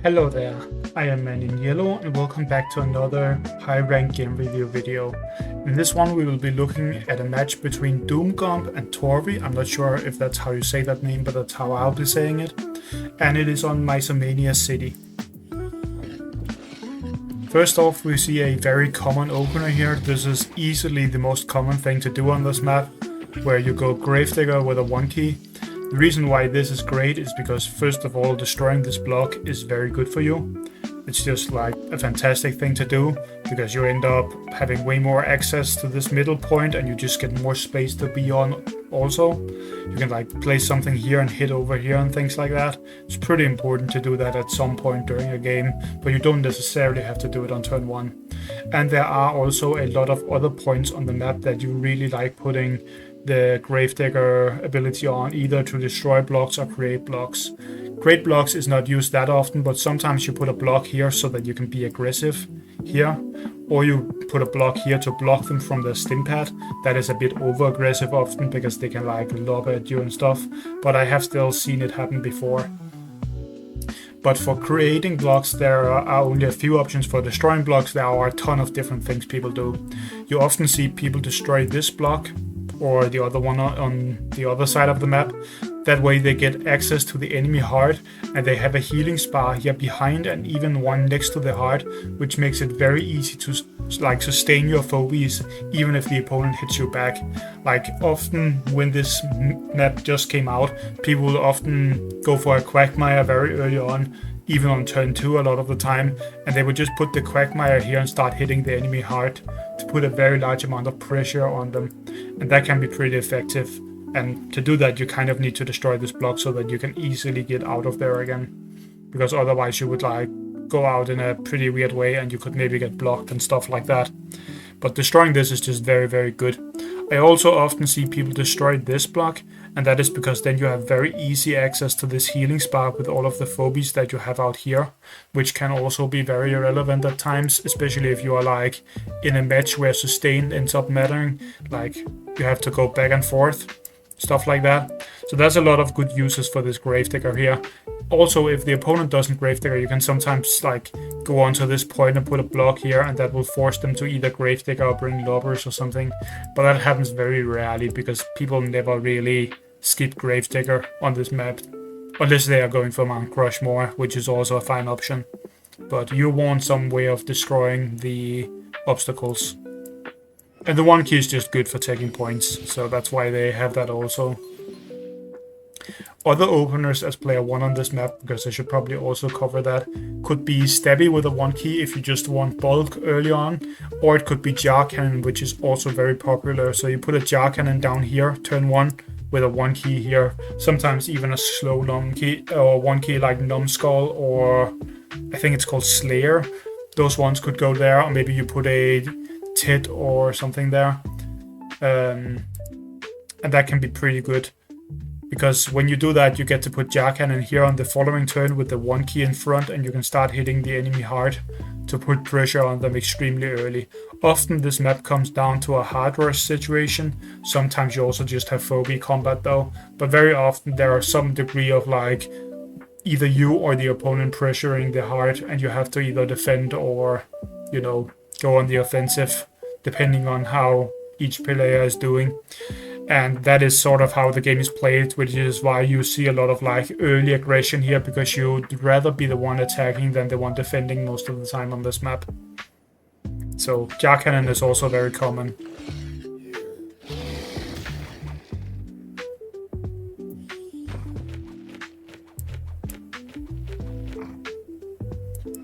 Hello there, I am Man in Yellow and welcome back to another high rank game review video. In this one we will be looking at a match between Doumgump and Torvy. I'm not sure if that's how you say that name, but that's how I'll be saying it. And it is on Mysomania City. First off, we see a very common opener here. This is easily the most common thing to do on this map, where you go Gravedigger with a 1 key. The reason why this is great is because, first of all, destroying this block is very good for you. It's just like a fantastic thing to do, because you end up having way more access to this middle point and you just get more space to be on also. You can like place something here and hit over here and things like that. It's pretty important to do that at some point during a game, but you don't necessarily have to do it on turn 1. And there are also a lot of other points on the map that you really like putting the Gravedigger ability on, either to destroy blocks or create blocks. Create blocks is not used that often, but sometimes you put a block here so that you can be aggressive here, or you put a block here to block them from the stim pad. That is a bit over aggressive often because they can like lob at you and stuff, but I have still seen it happen before. But for creating blocks, there are only a few options. For destroying blocks, there are a ton of different things people do. You often see people destroy this block or the other one on the other side of the map. That way they get access to the enemy heart, and they have a healing spar here behind and even one next to the heart, which makes it very easy to like sustain your phobies even if the opponent hits you back. Like often when this map just came out, people will often go for a Quagmire very early on, even on turn 2 a lot of the time, and they would just put the Quagmire here and start hitting the enemy heart to put a very large amount of pressure on them, and that can be pretty effective. And to do that, you kind of need to destroy this block so that you can easily get out of there again, because otherwise you would like go out in a pretty weird way and you could maybe get blocked and stuff like that. But destroying this is just very, very good. I also often see people destroy this block, and that is because then you have very easy access to this healing spot with all of the phobies that you have out here, which can also be very irrelevant at times, especially if you are like in a match where sustain ends up mattering, like you have to go back and forth, stuff like that. So there's a lot of good uses for this Gravedigger here. Also, if the opponent doesn't Gravedigger, you can sometimes like go onto this point and put a block here, and that will force them to either Gravedigger or bring lobbers or something. But that happens very rarely because people never really skip Gravedigger on this map, unless they are going for Mount Crushmore, which is also a fine option. But you want some way of destroying the obstacles. And the 1 key is just good for taking points, so that's why they have that also. Other openers as player 1 on this map, because I should probably also cover that, could be Stabby with a 1 key if you just want bulk early on, or it could be Jar Cannon, which is also very popular. So you put a Jar Cannon down here, turn 1, with a 1 key here, sometimes even a slow numb key, or 1 key like Numbskull, or I think it's called Slayer. Those ones could go there, or maybe you put a Tit or something there, and that can be pretty good, because when you do that you get to put Jar Cannon here on the following turn with the 1 key in front, and you can start hitting the enemy hard to put pressure on them extremely early. Often this map comes down to a hard rush situation. Sometimes you also just have phobia combat though, but very often there are some degree of like either you or the opponent pressuring the heart, and you have to either defend or, you know, go on the offensive, depending on how each player is doing. And that is sort of how the game is played, which is why you see a lot of like early aggression here, because you'd rather be the one attacking than the one defending most of the time on this map. So Jar Cannon is also very common.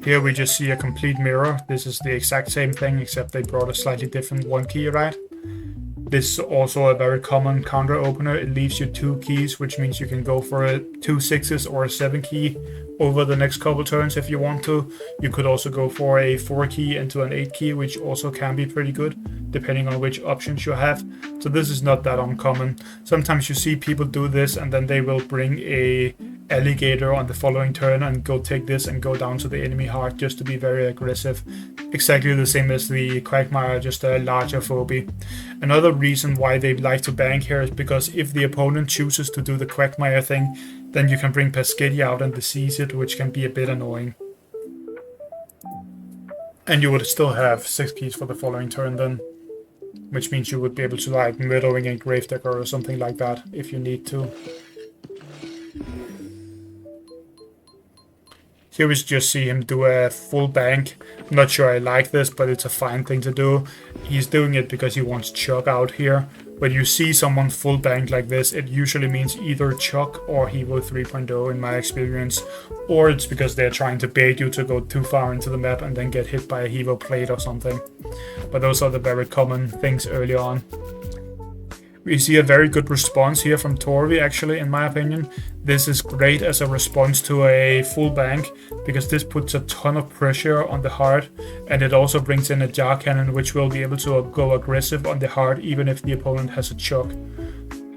Here we just see a complete mirror. This is the exact same thing, except they brought a slightly different 1 key, right? This is also a very common counter opener. It leaves you 2 keys, which means you can go for a 2 6s or a 7 key over the next couple turns if you want to. You could also go for a 4 key into an 8 key, which also can be pretty good, depending on which options you have. So this is not that uncommon. Sometimes you see people do this and then they will bring a alligator on the following turn and go take this and go down to the enemy heart just to be very aggressive. Exactly the same as the Quagmire, just a larger phobia. Another reason why they like to bank here is because if the opponent chooses to do the Quagmire thing, then you can bring Pescetti out and disease it, which can be a bit annoying. And you would still have 6 keys for the following turn then. Which means you would be able to like Murdering a Gravedigger or something like that if you need to. Here we just see him do a full bank. I'm not sure I like this, but it's a fine thing to do. He's doing it because he wants Chuck out here. When you see someone full bank like this, it usually means either Chuck or Hevo 3.0 in my experience. Or it's because they're trying to bait you to go too far into the map and then get hit by a Hevo plate or something. But those are the very common things early on. We see a very good response here from Torvy, actually, in my opinion. This is great as a response to a full bank, because this puts a ton of pressure on the heart, and it also brings in a jar cannon, which will be able to go aggressive on the heart, even if the opponent has a Chuck.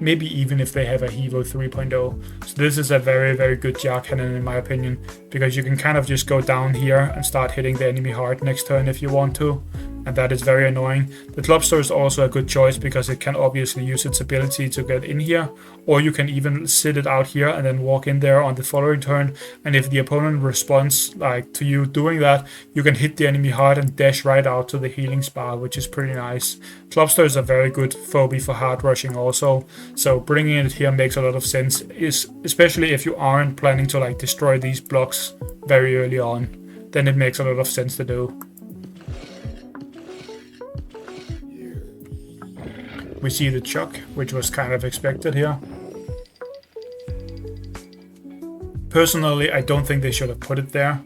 Maybe even if they have a Hevo 3.0. So this is a very, very good jar cannon in my opinion, because you can kind of just go down here and start hitting the enemy heart next turn if you want to. And that is very annoying. The Clubster is also a good choice because it can obviously use its ability to get in here, or you can even sit it out here and then walk in there on the following turn, and if the opponent responds like to you doing that, you can hit the enemy hard and dash right out to the healing spa, which is pretty nice. Clubster is a very good phobie for hard rushing also, so bringing it here makes a lot of sense, especially if you aren't planning to like destroy these blocks very early on, then it makes a lot of sense to do. We see the Chuck, which was kind of expected here. Personally, I don't think they should have put it there.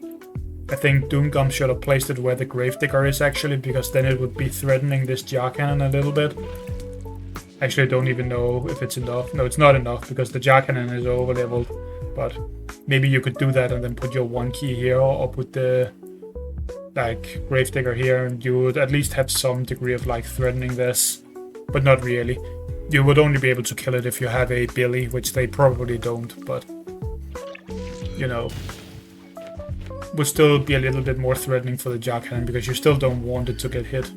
I think Doumgump should have placed it where the Gravedigger is actually, because then it would be threatening this jar cannon a little bit. Actually, I don't even know if it's enough. No, it's not enough because the jar cannon is over leveled. But maybe you could do that and then put your 1 key here, or put the like Gravedigger here, and you would at least have some degree of like threatening this. But not really. You would only be able to kill it if you have a Billy, which they probably don't, but you know, would still be a little bit more threatening for the jar cannon because you still don't want it to get hit.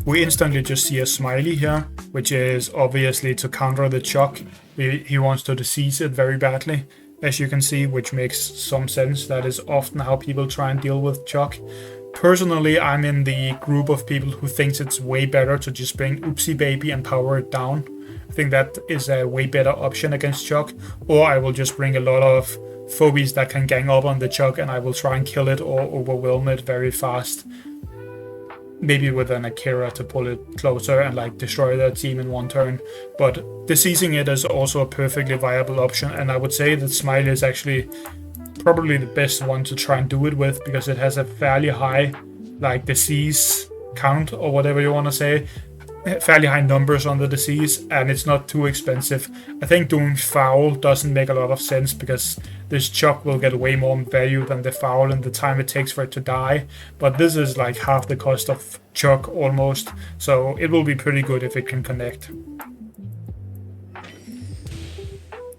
We instantly just see a smiley here, which is obviously to counter the Chuck. He wants to disease it very badly, as you can see, which makes some sense. That is often how people try and deal with Chuck. Personally, I'm in the group of people who thinks it's way better to just bring Oopsie Baby and power it down. I think that is a way better option against Chuck. Or I will just bring a lot of phobies that can gang up on the Chuck and I will try and kill it or overwhelm it very fast. Maybe with an Akira to pull it closer and like destroy their team in 1 turn. But diseasing it is also a perfectly viable option, and I would say that Smiley is actually probably the best one to try and do it with, because it has a fairly high like disease count, or whatever you want to say, fairly high numbers on the disease, and it's not too expensive. I think doing foul doesn't make a lot of sense because this Chuck will get way more value than the foul and the time it takes for it to die, but this is like half the cost of Chuck almost, so it will be pretty good if it can connect.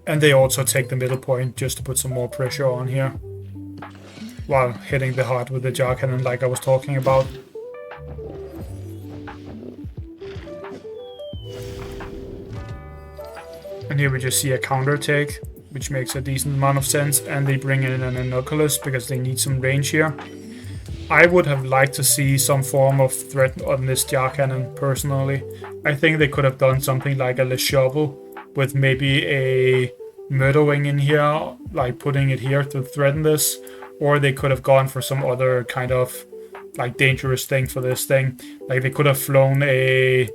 And they also take the middle point just to put some more pressure on here, while hitting the heart with the jar cannon like I was talking about. And here we just see a counter take, which makes a decent amount of sense, and they bring in an Inoculus because they need some range here. I would have liked to see some form of threat on this jar cannon, personally. I think they could have done something like a Le Shovel, with maybe a Murder Wing in here, like putting it here to threaten this, or they could have gone for some other kind of like dangerous thing for this thing. Like they could have flown a,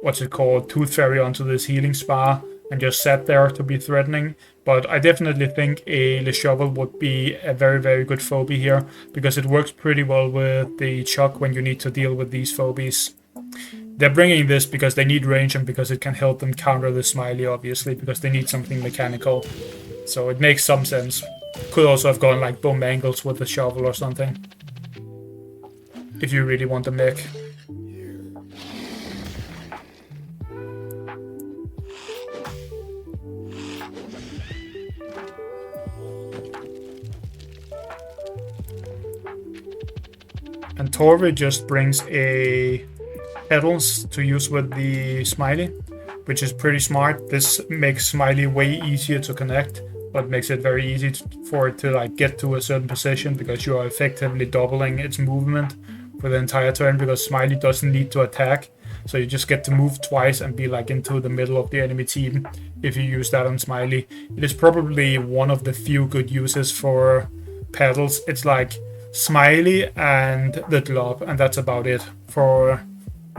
what's it called, Tooth Fairy onto this healing spa and just sat there to be threatening. But I definitely think a Le Shovel would be a very, very good phobie here, because it works pretty well with the Chuck when you need to deal with these phobies. They're bringing this because they need range and because it can help them counter the Smiley, obviously, because they need something mechanical. So it makes some sense. Could also have gone like Bone Mangles with the shovel or something, if you really want the mech. And Torvy just brings a petals to use with the Smiley, which is pretty smart. This makes Smiley way easier to connect but makes it very easy for it to like get to a certain position because you are effectively doubling its movement for the entire turn because Smiley doesn't need to attack. So you just get to move twice and be like into the middle of the enemy team if you use that on Smiley. It is probably one of the few good uses for paddles. It's like Smiley and the Glob, and that's about it for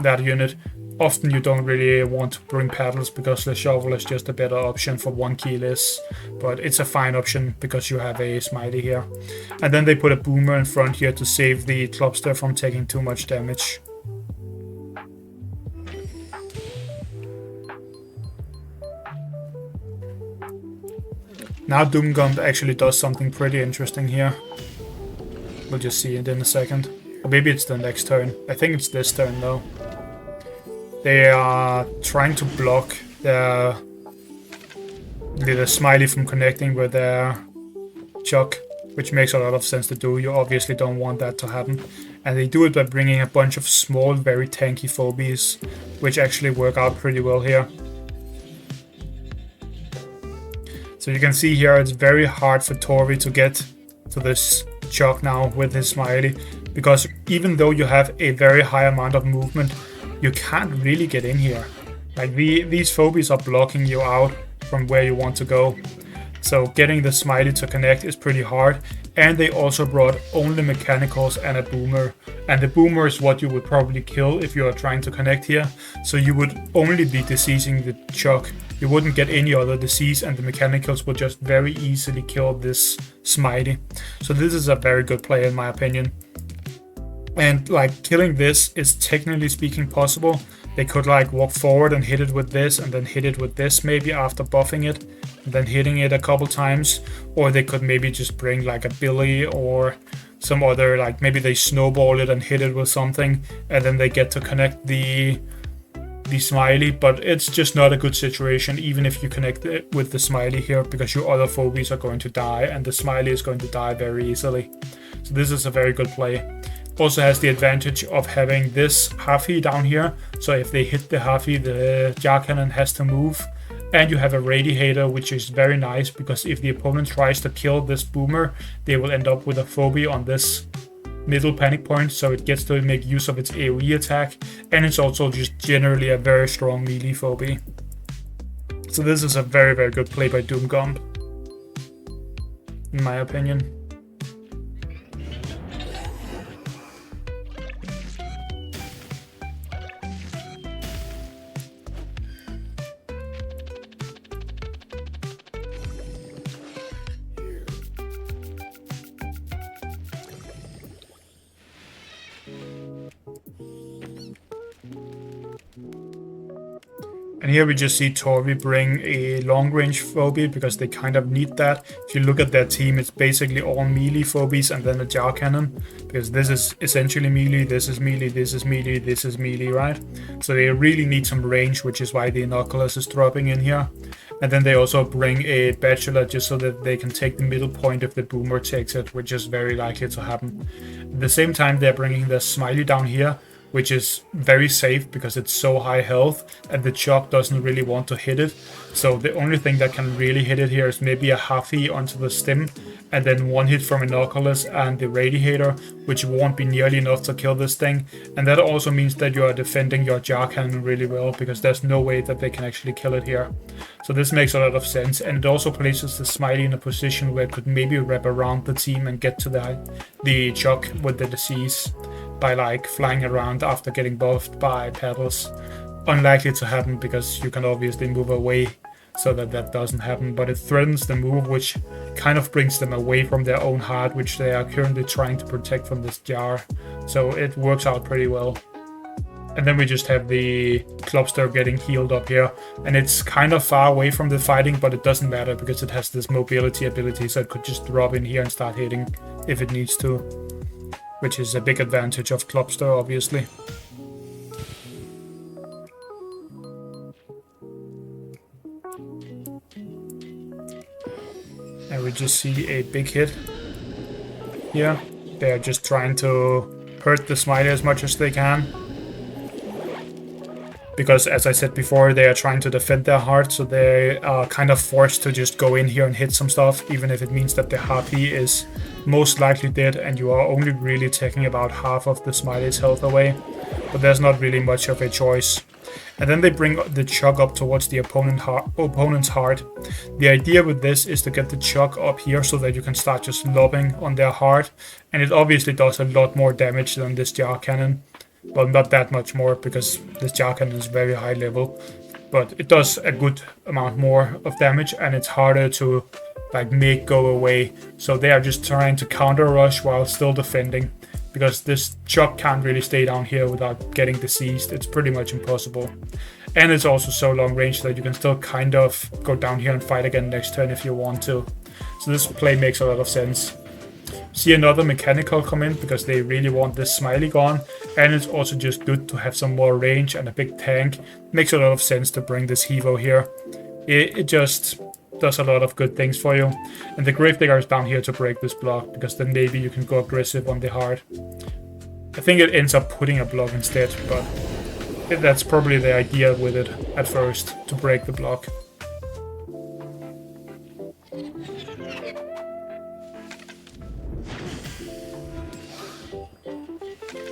that unit. Often you don't really want to bring paddles because the shovel is just a better option for 1 key less, but it's a fine option because you have a Smiley here. And then they put a boomer in front here to save the Clubster from taking too much damage. Now Doumgump actually does something pretty interesting here. We'll just see it in a second. Or maybe it's the next turn. I think it's this turn though. They are trying to block the Smiley from connecting with their Chuck, which makes a lot of sense to do. You obviously don't want that to happen. And they do it by bringing a bunch of small, very tanky phobies, which actually work out pretty well here. So you can see here it's very hard for Torvy to get to this Chuck now with his Smiley, because even though you have a very high amount of movement, you can't really get in here. Like these phobies are blocking you out from where you want to go. So getting the Smiley to connect is pretty hard. And they also brought only mechanicals and a boomer. And the boomer is what you would probably kill if you are trying to connect here. So you would only be diseasing the Chuck. You wouldn't get any other disease, and the mechanicals would just very easily kill this Smiley. So this is a very good play in my opinion. And like killing this is technically speaking possible. They could like walk forward and hit it with this and then hit it with this maybe after buffing it and then hitting it a couple times. Or they could maybe just bring like a Billy or some other, like maybe they snowball it and hit it with something and then they get to connect the Smiley. But it's just not a good situation even if you connect it with the Smiley here, because your other phobies are going to die and the Smiley is going to die very easily. So this is a very good play. Also has the advantage of having this Huffy down here, so if they hit the Huffy, the jar cannon has to move. And you have a Radiator, which is very nice, because if the opponent tries to kill this boomer, they will end up with a phobia on this middle panic point, so it gets to make use of its AoE attack, and it's also just generally a very strong melee phobia. So this is a very, very good play by Doumgump, in my opinion. And here we just see Torvy bring a long range phobia because they kind of need that. If you look at their team, it's basically all melee phobies and then a jar cannon, because this is essentially melee, this is melee, this is melee, this is melee, right? So they really need some range, which is why the Inoculus is dropping in here. And then they also bring a Bachelor just so that they can take the middle point if the boomer takes it, which is very likely to happen. At the same time, they're bringing the Smiley down here, which is very safe because it's so high health and the Chop doesn't really want to hit it. So the only thing that can really hit it here is maybe a Huffy onto the stem and then one hit from Inoculus and the Radiator, which won't be nearly enough to kill this thing. And that also means that you are defending your jar cannon really well, because there's no way that they can actually kill it here. So this makes a lot of sense, and it also places the Smiley in a position where it could maybe wrap around the team and get to the Chuck with the disease by like flying around after getting buffed by paddles. Unlikely to happen because you can obviously move away so that that doesn't happen, but it threatens the move, which kind of brings them away from their own heart, which they are currently trying to protect from this jar. So it works out pretty well. And then we just have the Clubster getting healed up here, and it's kind of far away from the fighting, but it doesn't matter because it has this mobility ability, so it could just drop in here and start hitting if it needs to, which is a big advantage of Clubster, obviously. And we just see a big hit here. They're just trying to hurt the Smiley as much as they can, because as I said before, they are trying to defend their heart, so they are kind of forced to just go in here and hit some stuff, even if it means that the Harpy is most likely dead and you are only really taking about half of the Smiley's health away. But there's not really much of a choice. And then they bring the Chuck up towards the opponent's heart. The idea with this is to get the Chuck up here so that you can start just lobbing on their heart. And it obviously does a lot more damage than this jar cannon. Well, not that much more, because this jar cannon is very high level. But it does a good amount more of damage, and it's harder to like make go away. So they are just trying to counter rush while still defending, because this Chuck can't really stay down here without getting deceased. It's pretty much impossible. And it's also so long range that you can still kind of go down here and fight again next turn if you want to. So this play makes a lot of sense. See another mechanical come in because they really want this Smiley gone, and it's also just good to have some more range and a big tank. Makes a lot of sense to bring this Hevo here. It just does a lot of good things for you. And the Gravedigger is down here to break this block, because then maybe you can go aggressive on the heart. I think it ends up putting a block instead, but that's probably the idea with it at first, to break the block.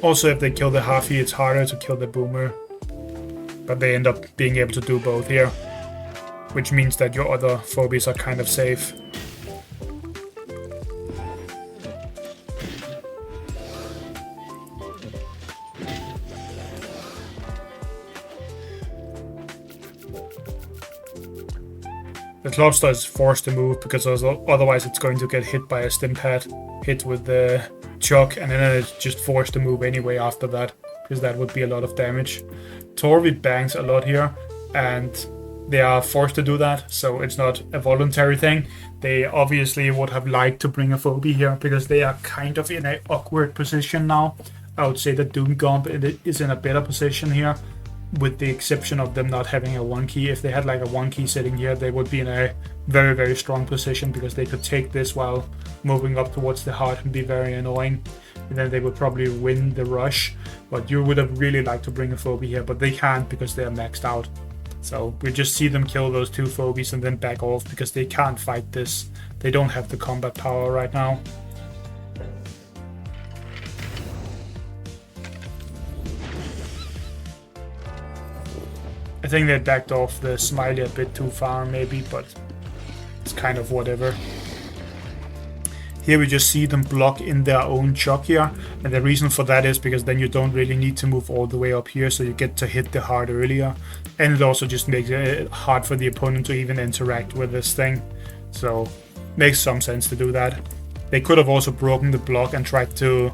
Also, if they kill the Harpy, it's harder to kill the Boomer. But they end up being able to do both here, which means that your other phobies are kind of safe. The Clubster is forced to move because otherwise it's going to get hit by a stim pad, hit with the Chuck, and then it's just forced to move anyway after that, because that would be a lot of damage. Torvy bangs a lot here, and they are forced to do that, so it's not a voluntary thing. They obviously would have liked to bring a phobie here, because they are kind of in an awkward position now. I would say that Doumgump is in a better position here, with the exception of them not having a 1-key. If they had like a 1-key sitting here, they would be in a very, very strong position, because they could take this while moving up towards the heart and be very annoying. And then they would probably win the rush. But you would have really liked to bring a phobie here, but they can't because they are maxed out. So we just see them kill those two phobies and then back off, because they can't fight this. They don't have the combat power right now. I think they backed off the Smiley a bit too far maybe, but it's kind of whatever. Here we just see them block in their own Chuck here, and the reason for that is because then you don't really need to move all the way up here, so you get to hit the heart earlier, and it also just makes it hard for the opponent to even interact with this thing. So makes some sense to do that. They could have also broken the block and tried to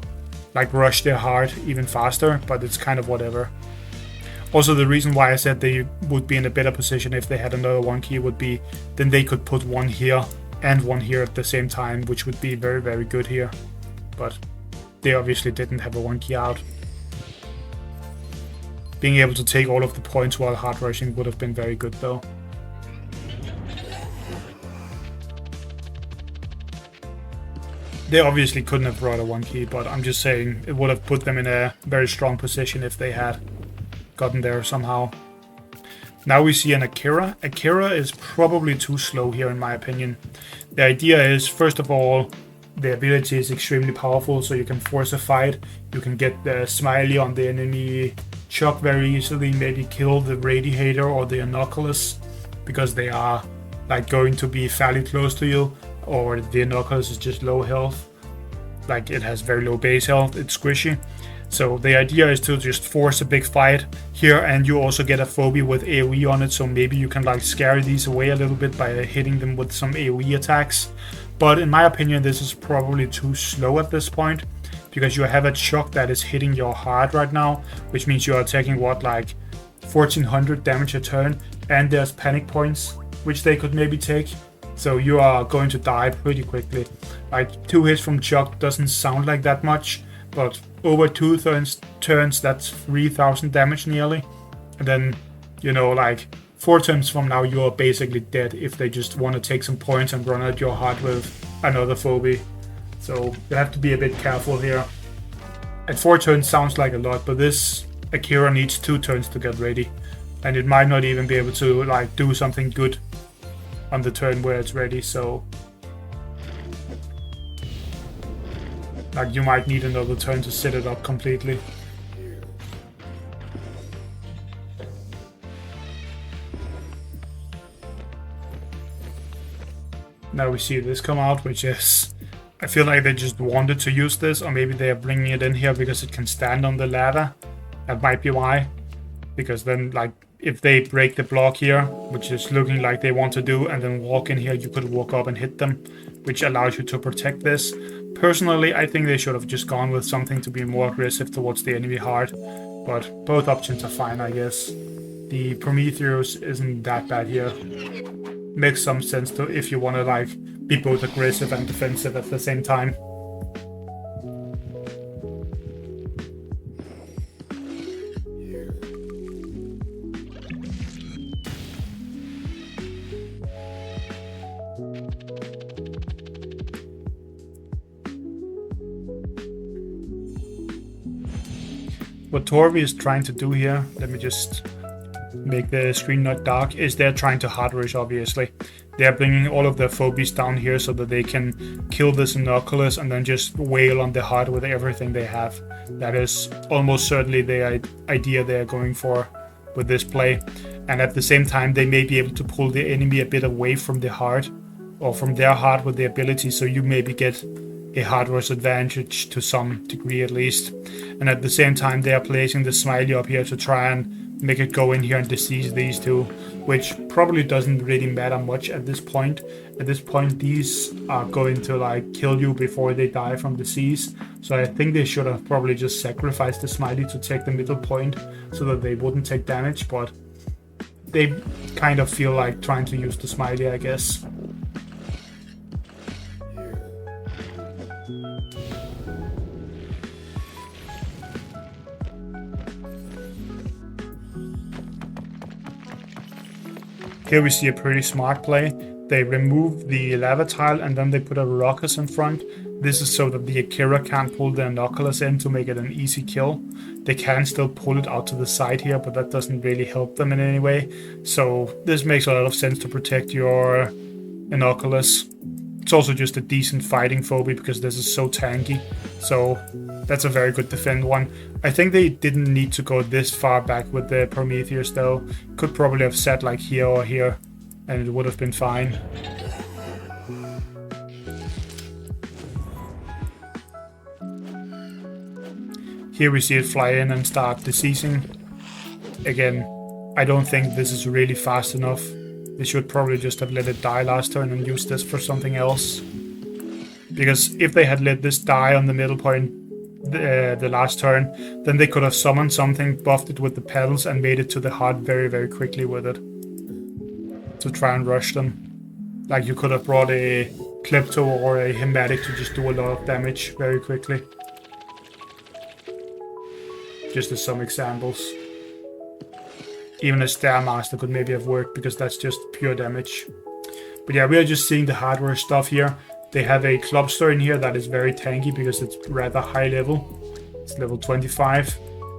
like rush their heart even faster, but it's kind of whatever. Also, the reason why I said they would be in a better position if they had another 1-key would be then they could put one here and one here at the same time, which would be very, very good here. But they obviously didn't have a 1-key out. Being able to take all of the points while hard rushing would have been very good though. They obviously couldn't have brought a 1-key, but I'm just saying it would have put them in a very strong position if they had gotten there somehow. Now we see an Akira. Akira is probably too slow here in my opinion. The idea is, first of all, the ability is extremely powerful, so you can force a fight. You can get the Smiley on the enemy Chuck very easily, maybe kill the Radiator or the Innoculus, because they are like going to be fairly close to you, or the Innoculus is just low health. Like it has very low base health, it's squishy. So the idea is to just force a big fight here, and you also get a phobie with AoE on it, so maybe you can like scare these away a little bit by hitting them with some AoE attacks. But in my opinion, this is probably too slow at this point, because you have a Chuck that is hitting your heart right now, which means you are taking what, like 1400 damage a turn, and there's panic points which they could maybe take. So you are going to die pretty quickly. Like 2 hits from Chuck doesn't sound like that much, but over 2 turns, that's 3000 damage nearly. And then, you know, like 4 turns from now, you're basically dead if they just want to take some points and run out your heart with another phobie. So you have to be a bit careful here. At 4 turns sounds like a lot, but this Akira needs 2 turns to get ready. and it might not even be able to like do something good on the turn where it's ready. So like you might need another turn to set it up completely. Now we see this come out, which is, I feel like they just wanted to use this, or maybe they are bringing it in here because it can stand on the ladder. That might be why. Because then, like, if they break the block here, which is looking like they want to do, and then walk in here, you could walk up and hit them, which allows you to protect this. Personally, I think they should have just gone with something to be more aggressive towards the enemy heart, but both options are fine, I guess. The Prometheus isn't that bad here. Makes some sense to if you want to like be both aggressive and defensive at the same time. What Torvy is trying to do here, let me just make the screen not dark, is they're trying to hard rush, obviously. They're bringing all of their phobies down here so that they can kill this Inoculus and then just wail on the heart with everything they have. That is almost certainly the idea they're going for with this play. And at the same time, they may be able to pull the enemy a bit away from the heart, or from their heart with the ability, so you maybe get a hard rush advantage to some degree at least. And at the same time, they are placing the smiley up here to try and make it go in here and disease these two, which probably doesn't really matter much at this point. At this point, these are going to like kill you before they die from disease. So I think they should have probably just sacrificed the smiley to take the middle point so that they wouldn't take damage, but they kind of feel like trying to use the smiley, I guess. Here we see a pretty smart play. They remove the lava tile and then they put a Ruckus in front. This is so that the Akira can't pull the Inoculus in to make it an easy kill. They can still pull it out to the side here, but that doesn't really help them in any way. So this makes a lot of sense to protect your Inoculus. It's also just a decent fighting phobia because this is so tanky. So that's a very good defend one. I think they didn't need to go this far back with the Prometheus though. Could probably have sat like here or here and it would have been fine. Here we see it fly in and start diseasing. Again, I don't think this is really fast enough. They should probably just have let it die last turn and use this for something else. Because if they had let this die on the middle point the last turn, then they could have summoned something, buffed it with the pedals, and made it to the heart very, very quickly with it. To try and rush them. Like you could have brought a Klepto or a Hematic to just do a lot of damage very quickly. Just as some examples. Even a Stairmaster could maybe have worked because that's just pure damage. But yeah, we are just seeing the hardware stuff here. They have a Clubster in here that is very tanky because it's rather high level. It's level 25.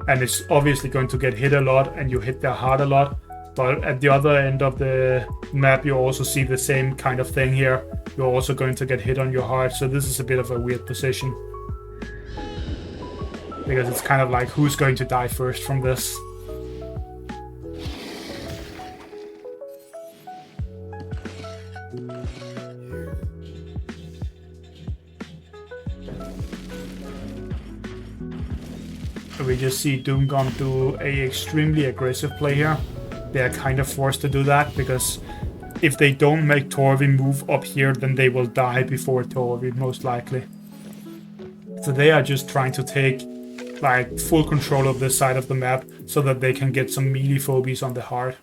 And it's obviously going to get hit a lot and you hit their heart a lot. But at the other end of the map, you also see the same kind of thing here. You're also going to get hit on your heart. So this is a bit of a weird position. Because it's kind of like, who's going to die first from this? We just see Doumgump do a extremely aggressive play here. They are kind of forced to do that because if they don't make Torvy move up here, then they will die before Torvy, most likely. So they are just trying to take like full control of this side of the map so that they can get some melee phobies on the heart.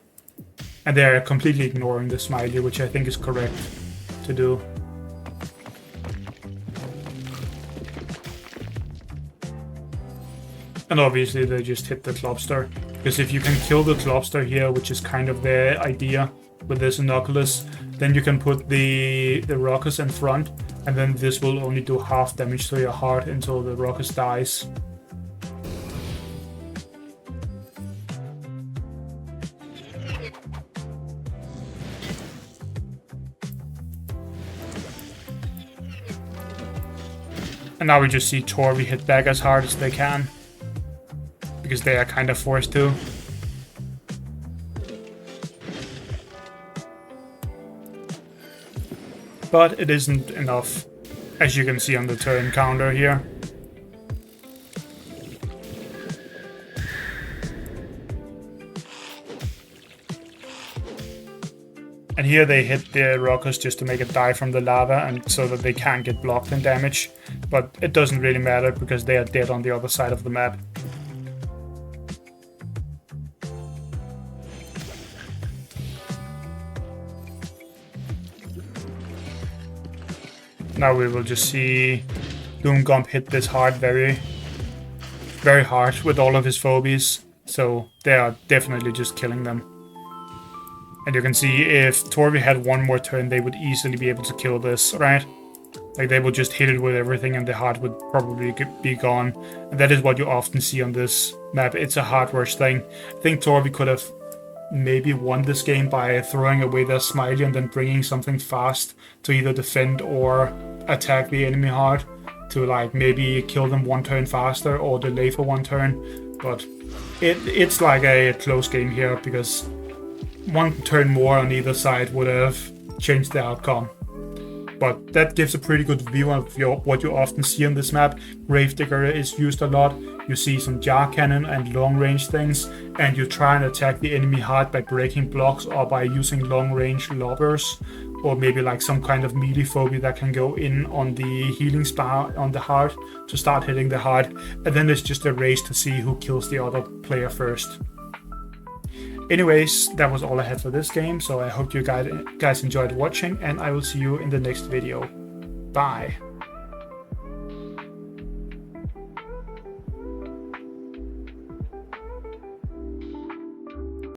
And they are completely ignoring the smiley, which I think is correct to do. And obviously they just hit the Clubster. Because if you can kill the Clubster here, which is kind of the idea with this Inoculus, then you can put the Ruckus in front, and then this will only do half damage to your heart until the Ruckus dies. And now we just see Torvy hit back as hard as they can, because they are kind of forced to. But it isn't enough, as you can see on the turn counter here. And here they hit the rockets just to make it die from the lava and so that they can't get blocked and damaged. But it doesn't really matter because they are dead on the other side of the map. Now we will just see Doumgump hit this hard very hard with all of his phobies. So they are definitely just killing them. And you can see if Torvy had one more turn, they would easily be able to kill this, right? Like they would just hit it with everything and the heart would probably be gone. And that is what you often see on this map. It's a hard rush thing. I think Torvy could have maybe won this game by throwing away their smiley and then bringing something fast to either defend or attack the enemy hard to like maybe kill them one turn faster or delay for one turn. But it's like a close game here because one turn more on either side would have changed the outcome. But that gives a pretty good view of what you often see on this map. Gravedigger is used a lot. You see some jar cannon and long range things, and you try and attack the enemy hard by breaking blocks or by using long range lobbers, or maybe like some kind of melee phobia that can go in on the healing spell on the heart to start hitting the heart. And then it's just a race to see who kills the other player first. Anyways, that was all I had for this game, so I hope you guys enjoyed watching, and I will see you in the next video. Bye!